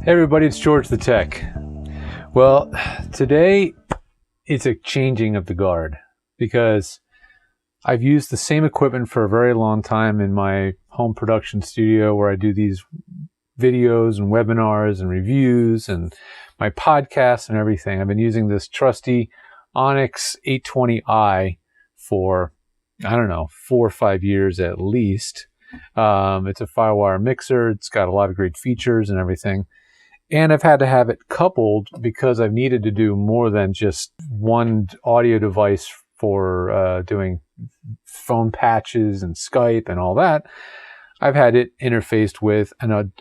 Hey everybody, it's George the Tech. Well, today it's a changing of the guard because I've used the same equipment for a very long time in my home production studio where I do these videos and webinars and reviews and my podcasts and everything. I've been using this trusty Onyx 820i for, 4 or 5 years at least. It's a Firewire mixer. It's got a lot of great features and everything. And I've had to have it coupled because I've needed to do more than just one audio device for doing phone patches and Skype and all that. I've had it interfaced with an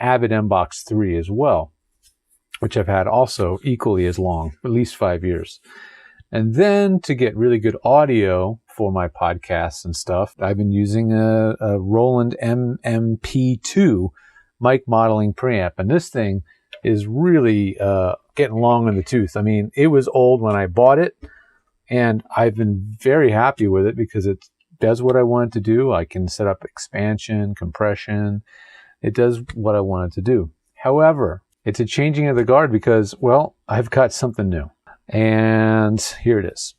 Avid MBox 3 as well, which I've had also equally as long, at least 5 years. And then to get really good audio for my podcasts and stuff, I've been using a Roland MMP2 mic modeling preamp. And this thing is really getting long in the tooth. I mean, it was old when I bought it, and I've been very happy with it because it does what I want it to do. I can set up expansion, compression. It does what I want it to do. However, it's a changing of the guard because, well, I've got something new. And here it is.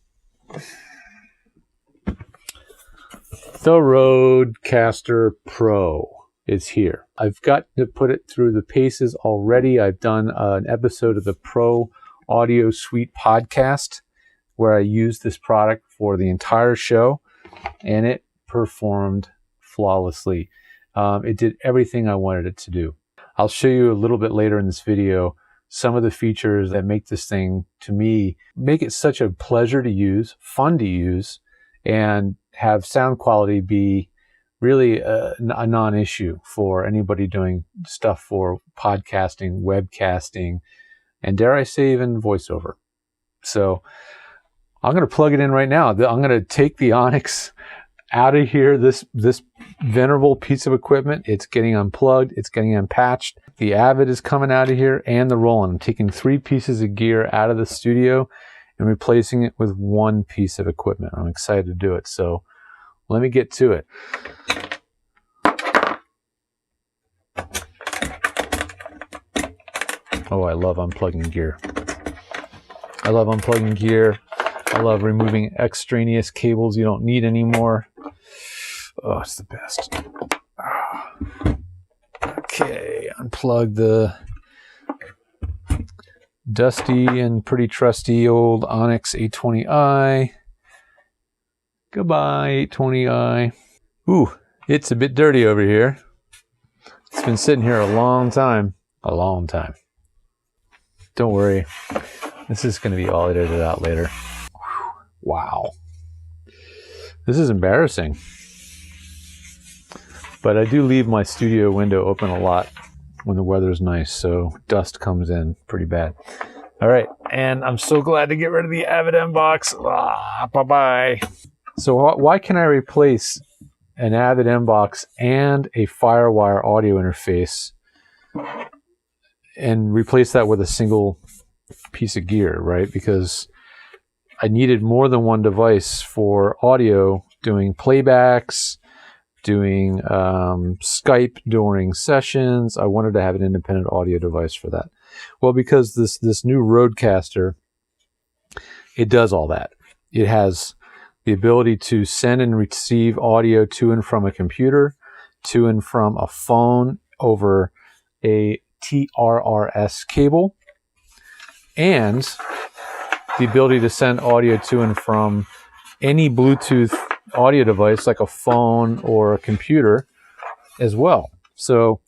The Rodecaster Pro is here. I've got to put it through the paces already. I've done an episode of the Pro Audio Suite podcast where I used this product for the entire show, and it performed flawlessly. It did everything I wanted it to do. I'll show you a little bit later in this video some of the features that make this thing, to me, make it such a pleasure to use, fun to use, and have sound quality be really a non-issue for anybody doing stuff for podcasting, webcasting, and dare I say even voiceover. So I'm going to plug it in right now. I'm going to take the Onyx out of here, this venerable piece of equipment. It's getting unplugged. It's getting unpatched. The Avid is coming out of here and the Roland. I'm taking 3 pieces of gear out of the studio and replacing it with 1 piece of equipment. I'm excited to do it. So let me get to it. Oh, I love unplugging gear. I love unplugging gear. I love removing extraneous cables you don't need anymore. Oh, it's the best. Okay, unplug the dusty and pretty trusty old Onyx 820i. Goodbye, 820i. Ooh, it's a bit dirty over here. It's been sitting here a long time. A long time. Don't worry. This is going to be all edited out later. Wow. This is embarrassing. But I do leave my studio window open a lot when the weather's nice, so dust comes in pretty bad. All right, and I'm so glad to get rid of the Avid MBox. Bye-bye. So why can I replace an Avid MBox and a Firewire audio interface and replace that with a single piece of gear, right? Because I needed more than one device for audio, doing playbacks, doing Skype during sessions. I wanted to have an independent audio device for that. Well, because this new Rodecaster, it does all that. It has the ability to send and receive audio to and from a computer, to and from a phone over a TRRS cable, and the ability to send audio to and from any Bluetooth audio device like a phone or a computer as well. So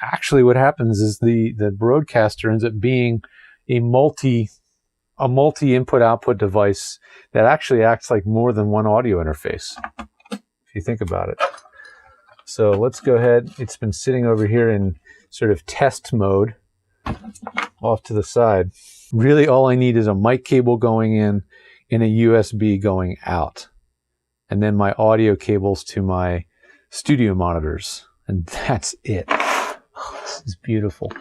actually what happens is the Rodecaster ends up being a multi-input output device that actually acts like more than one audio interface, if you think about it. So let's go ahead. It's been sitting over here in sort of test mode off to the side. Really all I need is a mic cable going in and a USB going out, and then my audio cables to my studio monitors, and that's it. Oh, this is beautiful.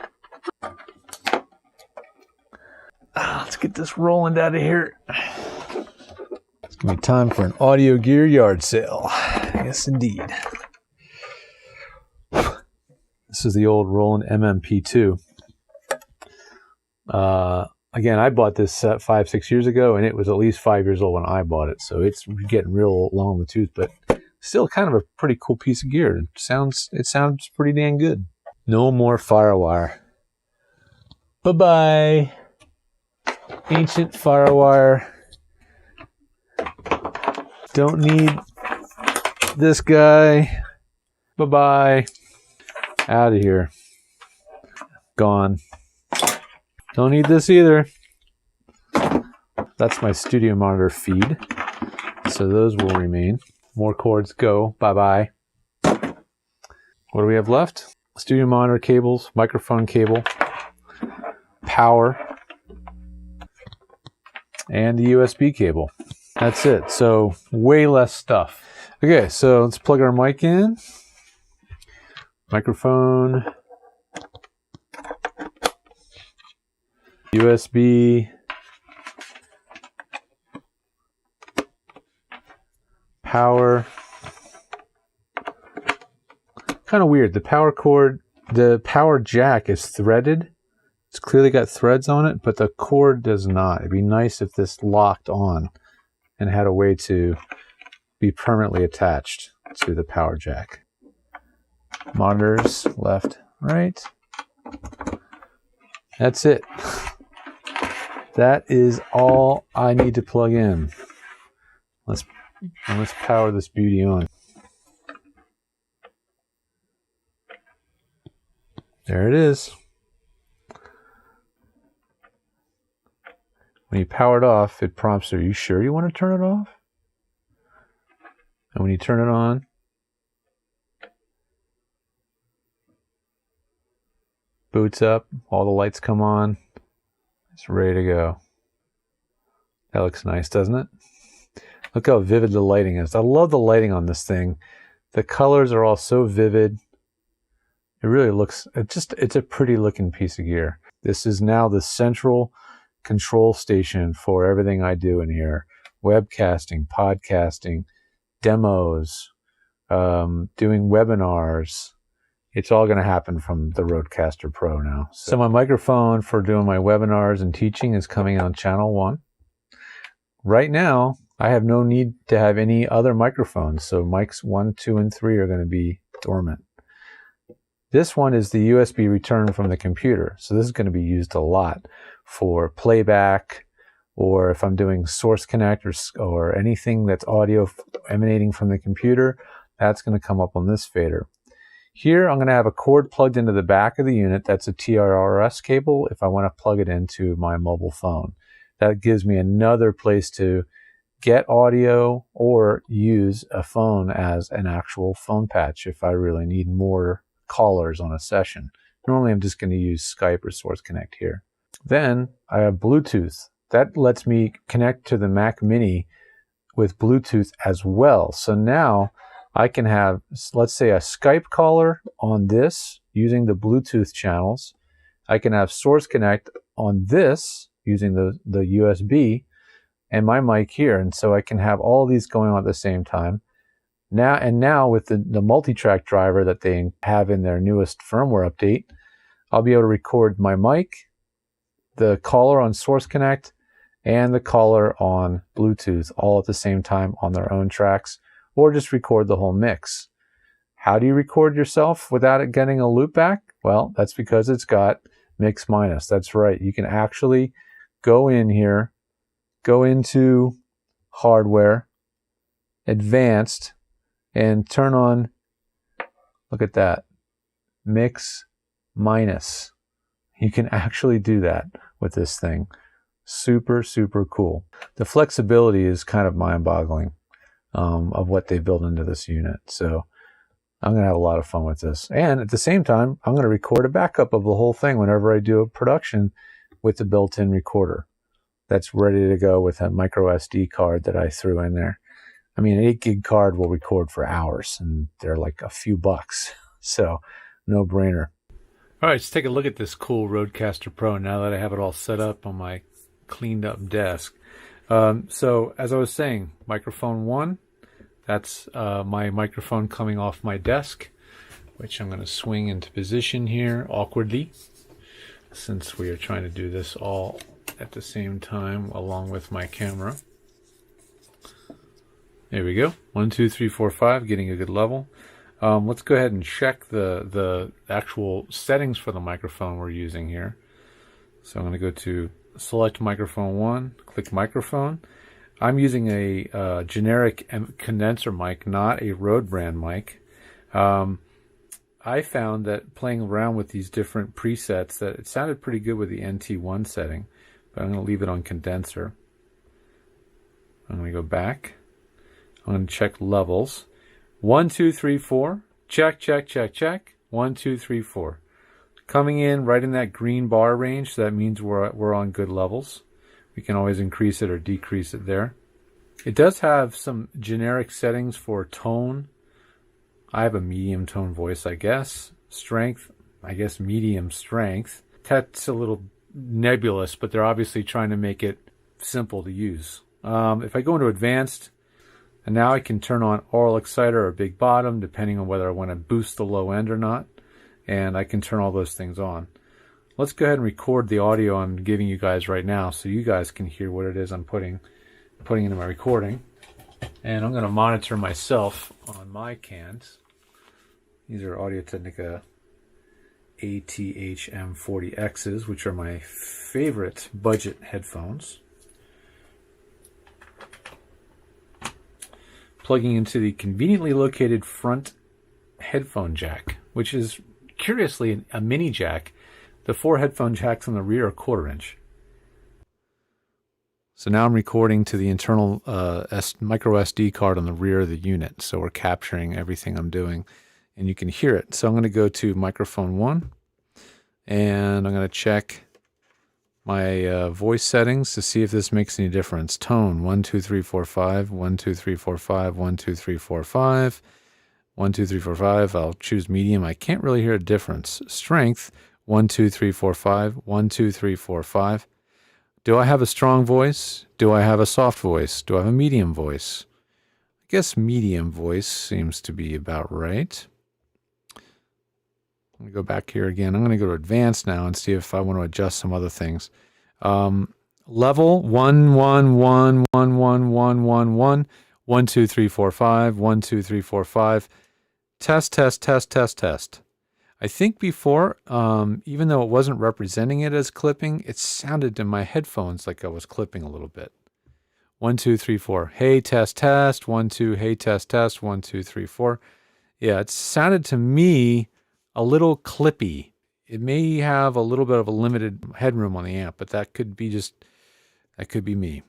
Let's get this Roland out of here. It's gonna be time for an audio gear yard sale. Yes, indeed. This is the old Roland MMP2. Again, I bought this set 5-6 years ago, and it was at least 5 years old when I bought it, so it's getting real long in the tooth, but still kind of a pretty cool piece of gear. It sounds pretty dang good. No more Firewire. Bye-bye. Ancient Firewire. Don't need this guy. Bye-bye. Out of here. Gone. Don't need this either. That's my studio monitor feed. So those will remain. More cords go. Bye-bye. What do we have left? Studio monitor cables, microphone cable, power, and the USB cable. That's it. So way less stuff. Okay, so let's plug our mic in. Microphone. USB. Power. Kind of weird. The power cord, the power jack is threaded. It's clearly got threads on it, but the cord does not. It'd be nice if this locked on and had a way to be permanently attached to the power jack. Monitors, left, right. That's it. That is all I need to plug in. Let's power this beauty on. There it is. When you power it off, it prompts, are you sure you want to turn it off? And when you turn it on, boots up, all the lights come on. It's ready to go. That looks nice, doesn't it? Look how vivid the lighting is. I love the lighting on this thing. The colors are all so vivid. It really looks, it's a pretty looking piece of gear. This is now the central control station for everything I do in here. Webcasting, podcasting, demos, doing webinars. It's all going to happen from the Rodecaster Pro now. So my microphone for doing my webinars and teaching is coming on channel 1. Right now, I have no need to have any other microphones. So mics 1, 2, and 3 are going to be dormant. This one is the USB return from the computer. So this is going to be used a lot for playback, or if I'm doing source connect or anything that's audio emanating from the computer, that's going to come up on this fader. Here I'm going to have a cord plugged into the back of the unit. That's a TRRS cable if I want to plug it into my mobile phone. That gives me another place to get audio or use a phone as an actual phone patch if I really need more callers on a session. Normally I'm just going to use Skype or Source Connect here. Then I have Bluetooth. That lets me connect to the Mac Mini with Bluetooth as well. So now I can have, let's say, a Skype caller on this using the Bluetooth channels. I can have Source Connect on this using the USB and my mic here. And so I can have all these going on at the same time. Now with the multi-track driver that they have in their newest firmware update, I'll be able to record my mic, the caller on Source Connect, and the caller on Bluetooth all at the same time on their own tracks, or just record the whole mix. How do you record yourself without it getting a loop back? Well, that's because it's got mix minus. That's right. You can actually go in here, go into hardware, advanced, and turn on, look at that, mix minus. You can actually do that with this thing. Super, super cool. The flexibility is kind of mind-boggling of what they built into this unit. So I'm going to have a lot of fun with this. And at the same time, I'm going to record a backup of the whole thing whenever I do a production with the built-in recorder. That's ready to go with a micro SD card that I threw in there. I mean, an 8 gig card will record for hours, and they're like a few bucks. So, no brainer. All right, let's take a look at this cool Rodecaster Pro now that I have it all set up on my cleaned up desk. So, as I was saying, microphone 1, that's my microphone coming off my desk, which I'm going to swing into position here awkwardly. since we are trying to do this all at the same time along with my camera. There we go. 1, 2, 3, 4, 5, getting a good level. Let's go ahead and check the actual settings for the microphone we're using here. So I'm going to go to select microphone 1, click microphone. I'm using a generic condenser mic, not a Rode brand mic. I found that playing around with these different presets that it sounded pretty good with the NT1 setting, but I'm going to leave it on condenser. I'm going to go back. I'm going to check levels. 1, 2, 3, 4. Check, check, check, check. 1, 2, 3, 4. Coming in right in that green bar range, so that means we're on good levels. We can always increase it or decrease it there. It does have some generic settings for tone. I have a medium tone voice, I guess. Strength, I guess medium strength. That's a little nebulous, but they're obviously trying to make it simple to use. If I go into advanced, and now I can turn on oral exciter or big bottom, depending on whether I want to boost the low end or not. And I can turn all those things on. Let's go ahead and record the audio I'm giving you guys right now so you guys can hear what it is I'm putting into my recording. And I'm going to monitor myself on my cans. These are Audio-Technica ATH-M40Xs, which are my favorite budget headphones. Plugging into the conveniently located front headphone jack, which is curiously a mini jack. The 4 headphone jacks on the rear are 1/4 inch. So now I'm recording to the internal micro SD card on the rear of the unit. So we're capturing everything I'm doing and you can hear it. So I'm going to go to microphone 1 and I'm going to check my voice settings to see if this makes any difference. Tone 1, 2, 3, 4, 5, 1, 2, 3, 4, 5, 1, 2, 3, 4, 5, 1, 2, 3, 4, 5. I'll choose medium. I can't really hear a difference. Strength 1, 2, 3, 4, 5, 1, 2, 3, 4, 5. Do I have a strong voice? Do I have a soft voice? Do I have a medium voice? I guess medium voice seems to be about right. I'm going to go back here again. I'm going to go to advanced now and see if I want to adjust some other things. Level 1, 1, 1, 1, 1, 1, 1, 1, 1, 2, 3, 4, 5, 1, 2, 3, 4, 5. Test, test, test, test, test. I think before, even though it wasn't representing it as clipping, it sounded in my headphones like I was clipping a little bit. 1, 2, 3, 4. Hey, test, test. 1, 2. Hey, test, test. 1, 2, 3, 4. Yeah, it sounded to me a little clippy. It may have a little bit of a limited headroom on the amp, but that could be me.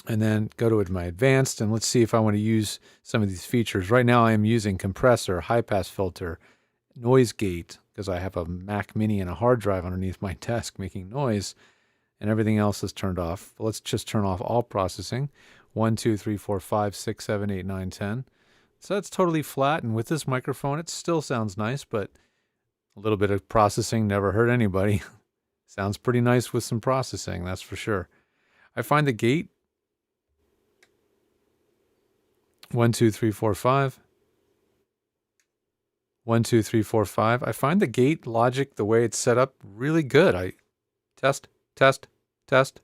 And then go to my advanced, and let's see if I want to use some of these features. Right now I am using compressor, high pass filter, noise gate, because I have a Mac Mini and a hard drive underneath my desk making noise, and everything else is turned off. But let's just turn off all processing. 1, 2, 3, 4, 5, 6, 7, 8, 9, 10. So that's totally flat, and with this microphone it still sounds nice, but a little bit of processing never hurt anybody. Sounds pretty nice with some processing, that's for sure. I find the gate 1, 2, 3, 4, 5. 1, 2, 3, 4, 5. I find the gate logic, the way it's set up, really good. I test, test, test.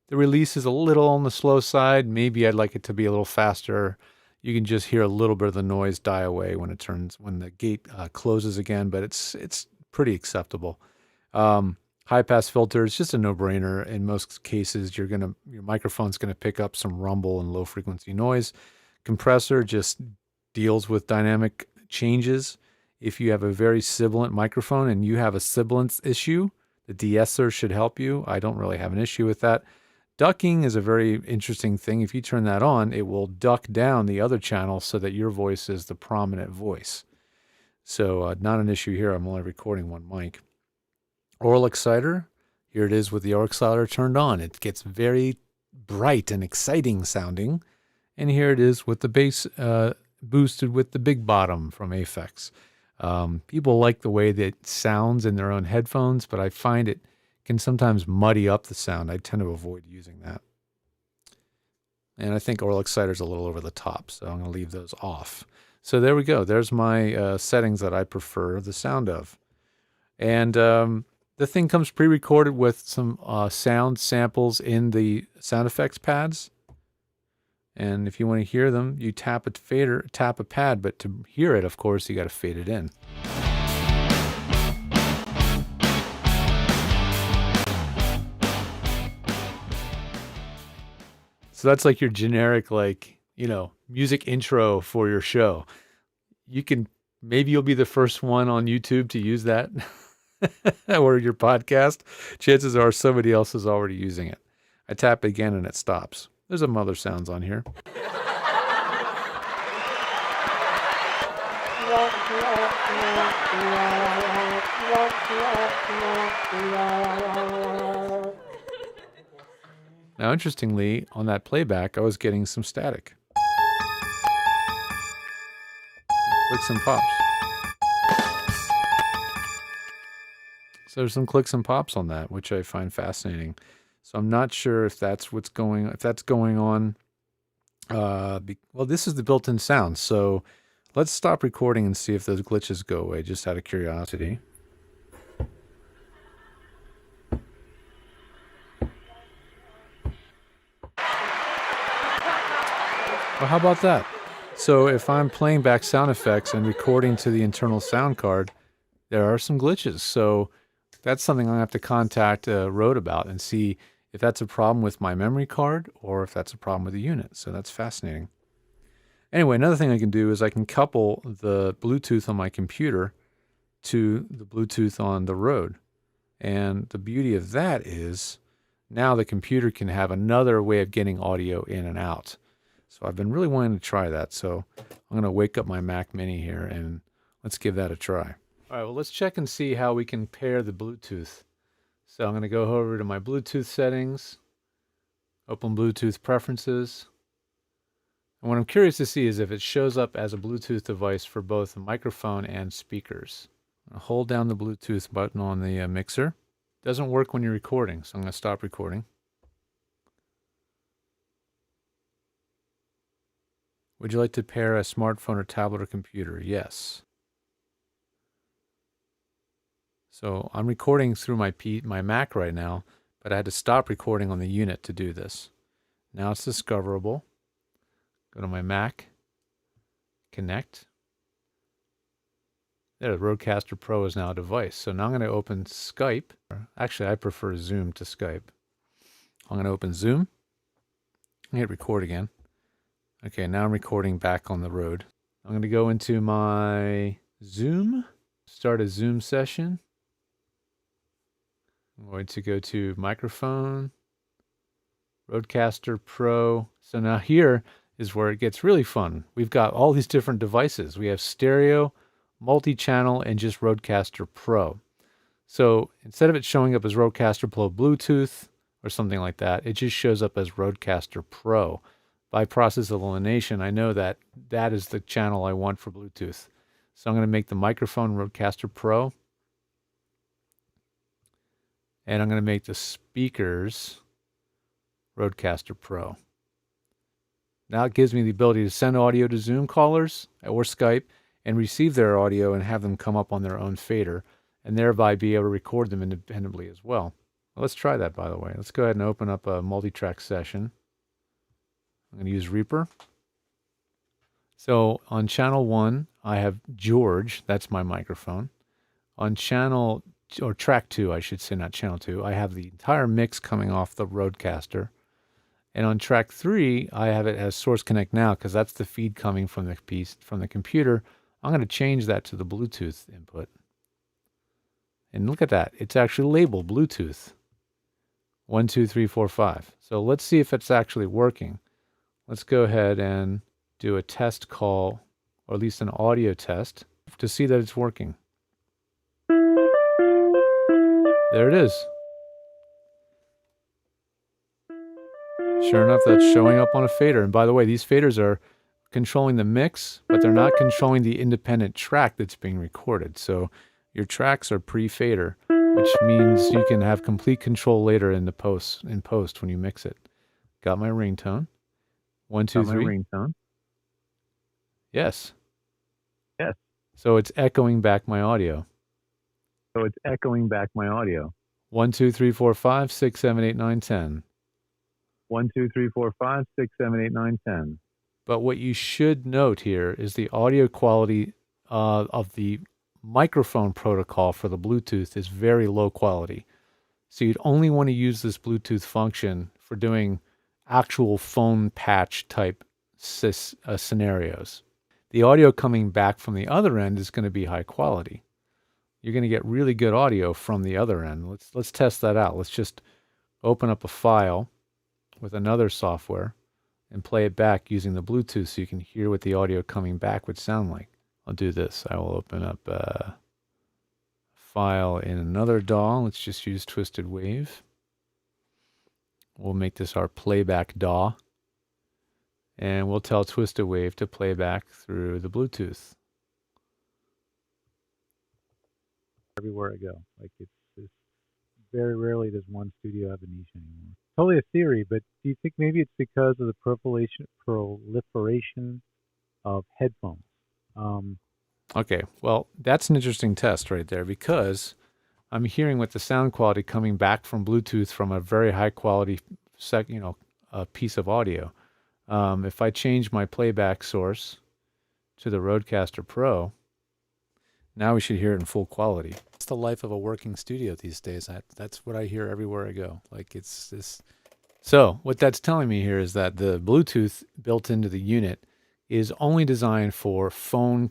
The release is a little on the slow side. Maybe I'd like it to be a little faster. You can just hear a little bit of the noise die away when the gate closes again, but it's pretty acceptable. High pass filter is just a no-brainer. In most cases, your microphone's gonna pick up some rumble and low frequency noise. Compressor just deals with dynamic changes. If you have a very sibilant microphone and you have a sibilance issue, the de-esser should help you. I don't really have an issue with that. Ducking is a very interesting thing. If you turn that on, it will duck down the other channel so that your voice is the prominent voice. So not an issue here. I'm only recording one mic. Oral exciter. Here it is with the oral exciter turned on. It gets very bright and exciting sounding. And here it is with the bass boosted with the big bottom from Aphex. People like the way that it sounds in their own headphones, but I find it can sometimes muddy up the sound. I tend to avoid using that. And I think oral exciter's a little over the top, so I'm going to leave those off. So there we go. There's my settings that I prefer the sound of. And the thing comes pre-recorded with some sound samples in the sound effects pads. And if you want to hear them, you tap a pad, but to hear it, of course, you got to fade it in. So that's like your generic, like, you know, music intro for your show. Maybe you'll be the first one on YouTube to use that or your podcast. Chances are somebody else is already using it. I tap again and it stops. There's some other sounds on here. Now, interestingly, on that playback, I was getting some static. Clicks and pops. So there's some clicks and pops on that, which I find fascinating. So I'm not sure if that's going on. Well, this is the built-in sound. So let's stop recording and see if those glitches go away, just out of curiosity. Well, how about that? So if I'm playing back sound effects and recording to the internal sound card, there are some glitches. So that's something I'm going to have to contact Rode about and see if that's a problem with my memory card or if that's a problem with the unit. So that's fascinating. Anyway, another thing I can do is I can couple the Bluetooth on my computer to the Bluetooth on the Rode. And the beauty of that is now the computer can have another way of getting audio in and out. So I've been really wanting to try that. So I'm going to wake up my Mac Mini here and let's give that a try. All right, well, let's check and see how we can pair the Bluetooth. So I'm going to go over to my Bluetooth settings, open Bluetooth preferences. And what I'm curious to see is if it shows up as a Bluetooth device for both the microphone and speakers. I'll hold down the Bluetooth button on the mixer. It doesn't work when you're recording, so I'm going to stop recording. Would you like to pair a smartphone or tablet or computer? Yes. So I'm recording through my Mac right now, but I had to stop recording on the unit to do this. Now it's discoverable. Go to my Mac, connect. There, the Rodecaster Pro is now a device. So now I'm going to open Skype. Actually, I prefer Zoom to Skype. I'm going to open Zoom. I'm going to hit record again. Okay, now I'm recording back on the Rode. I'm going to go into my Zoom, start a Zoom session. I'm going to go to microphone, Rodecaster Pro. So now here is where it gets really fun. We've got all these different devices. We have stereo, multi-channel, and just Rodecaster Pro. So instead of it showing up as Rodecaster Pro Bluetooth or something like that, it just shows up as Rodecaster Pro. By process of elimination, I know that that is the channel I want for Bluetooth. So I'm going to make the microphone Rodecaster Pro. And I'm going to make the speakers Rodecaster Pro. Now it gives me the ability to send audio to Zoom callers or Skype and receive their audio and have them come up on their own fader and thereby be able to record them independently as well. Let's try that, by the way. Let's go ahead and open up a multi-track session. I'm going to use Reaper. So on channel 1, I have George. That's my microphone. On channel, or track 2, I should say, not channel 2, I have the entire mix coming off the Rodecaster. And on track 3, I have it as Source Connect Now because that's the feed coming from the computer. I'm going to change that to the Bluetooth input. And look at that. It's actually labeled Bluetooth. 1, 2, 3, 4, 5. So let's see if it's actually working. Let's go ahead and do a test call, or at least an audio test, to see that it's working. There it is. Sure enough, that's showing up on a fader. And by the way, these faders are controlling the mix, but they're not controlling the independent track that's being recorded. So your tracks are pre-fader, which means you can have complete control later in post when you mix it. Got my ringtone. 1, 2, my 3. ringtone. Yes. Yes. So it's echoing back my audio. 1, 2, 3, 4, 5, 6, 7, 8, 9, 10. 1, 2, 3, 4, 5, 6, 7, 8, 9, 10. But what you should note here is the audio quality of the microphone protocol for the Bluetooth is very low quality. So you'd only want to use this Bluetooth function for doing actual phone patch type scenarios. The audio coming back from the other end is going to be high quality. You're going to get really good audio from the other end. Let's test that out. Let's just open up a file with another software and play it back using the Bluetooth so you can hear what the audio coming back would sound like. I'll do this. I will open up a file in another DAW. Let's just use Twisted Wave. We'll make this our playback DAW. And we'll tell Twisted Wave to play back through the Bluetooth. Everywhere I go. Like it's very rarely does one studio have a niche anymore. Totally a theory, but do you think maybe it's because of the proliferation of headphones? Okay, well, that's an interesting test right there because I'm hearing with the sound quality coming back from Bluetooth from a very high quality piece of audio. If I change my playback source to the Rodecaster Pro, now we should hear it in full quality. It's the life of a working studio these days. That's what I hear everywhere I go. Like it's this. So what that's telling me here is that the Bluetooth built into the unit is only designed for phone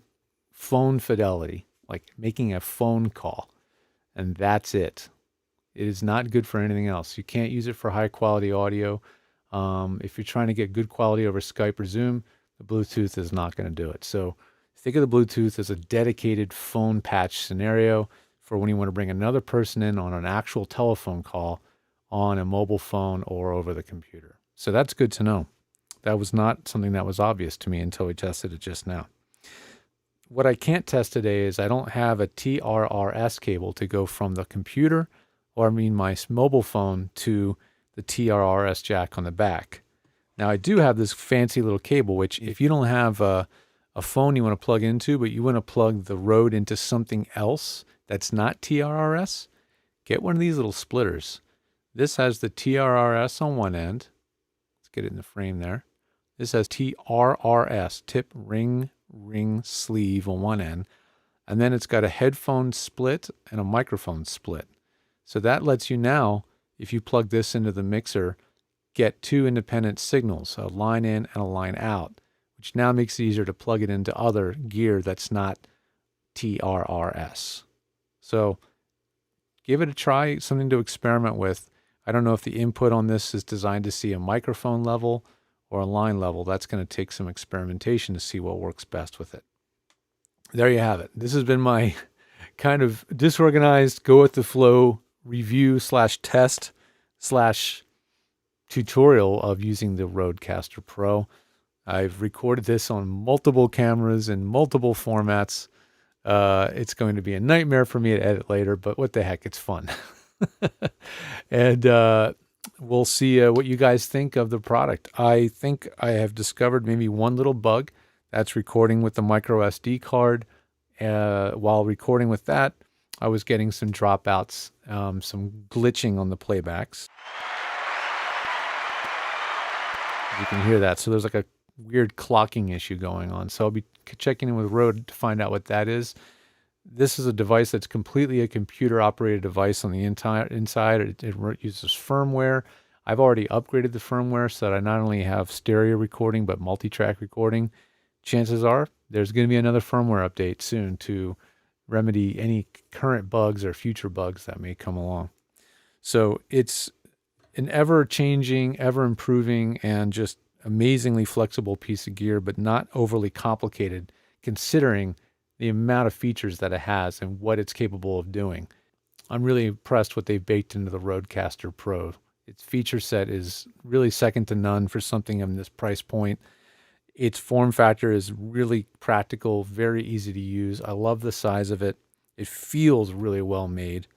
fidelity, like making a phone call, and that's it. It is not good for anything else. You can't use it for high quality audio. If you're trying to get good quality over Skype or Zoom, the Bluetooth is not going to do it. So think of the Bluetooth as a dedicated phone patch scenario for when you want to bring another person in on an actual telephone call on a mobile phone or over the computer. So that's good to know. That was not something that was obvious to me until we tested it just now. What I can't test today is I don't have a TRRS cable to go from the computer, or my mobile phone, to the TRRS jack on the back. Now I do have this fancy little cable, which if you don't have a phone you want to plug into, but you want to plug the Rode into something else that's not TRRS, get one of these little splitters. This has the TRRS on one end. Let's get it in the frame there. This has TRRS, tip, ring, sleeve on one end. And then it's got a headphone split and a microphone split. So that lets you now, if you plug this into the mixer, get two independent signals, a line in and a line out, which now makes it easier to plug it into other gear that's not TRRS. So give it a try, something to experiment with. I don't know if the input on this is designed to see a microphone level or a line level. That's going to take some experimentation to see what works best with it. There you have it. This has been my kind of disorganized, go with the flow review / test / tutorial of using the Rodecaster Pro. I've recorded this on multiple cameras in multiple formats. It's going to be a nightmare for me to edit later, but what the heck, it's fun. And we'll see what you guys think of the product. I think I have discovered maybe one little bug. That's recording with the micro SD card. While recording with that, I was getting some dropouts, some glitching on the playbacks. You can hear that. So there's like a weird clocking issue going on. So I'll be checking in with Rode to find out what that is. This is a device that's completely a computer-operated device on the inside. It uses firmware. I've already upgraded the firmware so that I not only have stereo recording, but multi-track recording. Chances are there's going to be another firmware update soon to remedy any current bugs or future bugs that may come along. So it's an ever-changing, ever-improving, and just amazingly flexible piece of gear, but not overly complicated considering the amount of features that it has and what it's capable of doing. I'm really impressed what they've baked into the Rodecaster Pro. Its feature set is really second to none for something in this price point. Its form factor is really practical, very easy to use. I love the size of it. It feels really well made.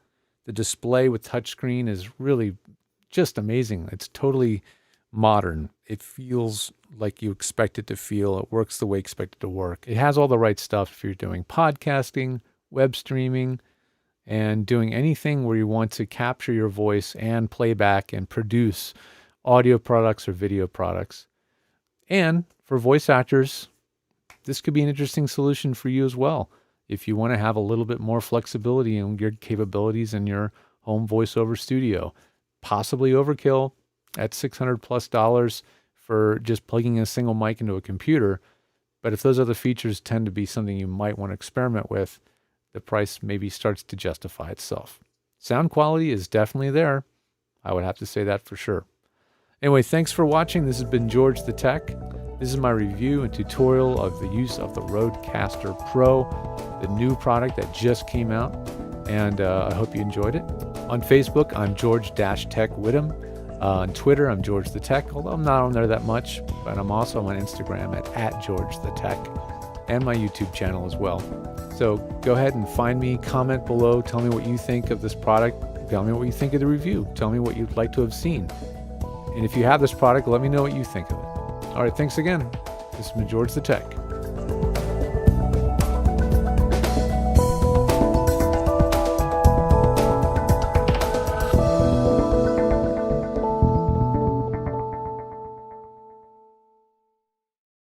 The display with touchscreen is really just amazing. It's totally modern. It feels like you expect it to feel. It works the way you expect it to work. It has all the right stuff if you're doing podcasting, web streaming, and doing anything where you want to capture your voice and playback and produce audio products or video products. And for voice actors, this could be an interesting solution for you as well. If you want to have a little bit more flexibility in your capabilities in your home voiceover studio, possibly overkill at $600+ for just plugging a single mic into a computer. But if those other features tend to be something you might want to experiment with, the price maybe starts to justify itself. Sound quality is definitely there. I would have to say that for sure. Anyway, thanks for watching. This has been George the Tech. This is my review and tutorial of the use of the Rodecaster Pro, the new product that just came out. And I hope you enjoyed it. On Facebook, I'm George-Tech Whittam. On Twitter, I'm George the Tech, although I'm not on there that much. But I'm also on Instagram at George the Tech, and my YouTube channel as well. So go ahead and find me, comment below, tell me what you think of this product, tell me what you think of the review, tell me what you'd like to have seen. And if you have this product, let me know what you think of it. All right, thanks again. This has been George the Tech.